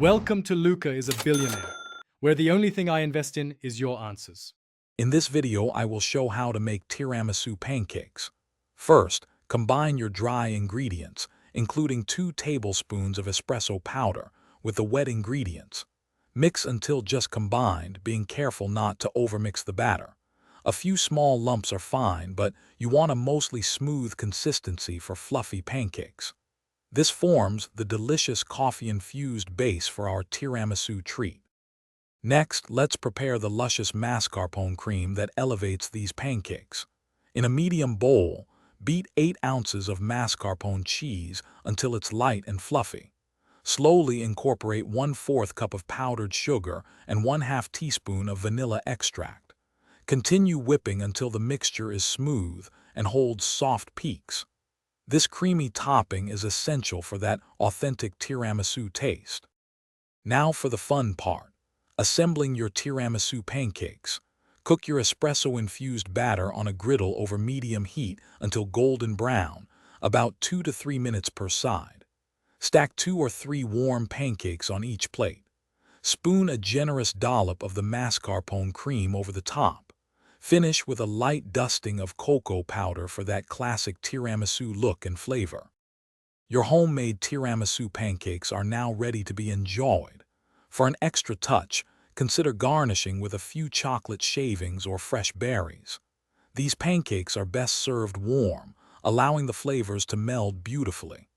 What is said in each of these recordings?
Welcome to Luca is a Billionaire, where the only thing I invest in is your answers. In this video, I will show how to make tiramisu pancakes. First, combine your dry ingredients, including 2 tablespoons of espresso powder, with the wet ingredients. Mix until just combined, being careful not to overmix the batter. A few small lumps are fine, but you want a mostly smooth consistency for fluffy pancakes. This forms the delicious coffee-infused base for our tiramisu treat. Next, let's prepare the luscious mascarpone cream that elevates these pancakes. In a medium bowl, beat 8 ounces of mascarpone cheese until it's light and fluffy. Slowly incorporate 1/4 cup of powdered sugar and 1/2 teaspoon of vanilla extract. Continue whipping until the mixture is smooth and holds soft peaks. This creamy topping is essential for that authentic tiramisu taste. Now for the fun part. Assembling your tiramisu pancakes. Cook your espresso-infused batter on a griddle over medium heat until golden brown, about 2 to 3 minutes per side. Stack 2 or 3 warm pancakes on each plate. Spoon a generous dollop of the mascarpone cream over the top. Finish with a light dusting of cocoa powder for that classic tiramisu look and flavor. Your homemade tiramisu pancakes are now ready to be enjoyed. For an extra touch, consider garnishing with a few chocolate shavings or fresh berries. These pancakes are best served warm, allowing the flavors to meld beautifully.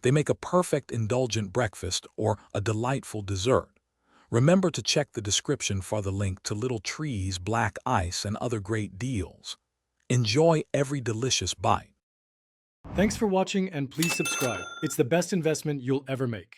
They make a perfect indulgent breakfast or a delightful dessert. Remember to check the description for the link to Little Tree's black ice and other great deals. Enjoy every delicious bite. Thanks for watching and please subscribe. It's the best investment you'll ever make.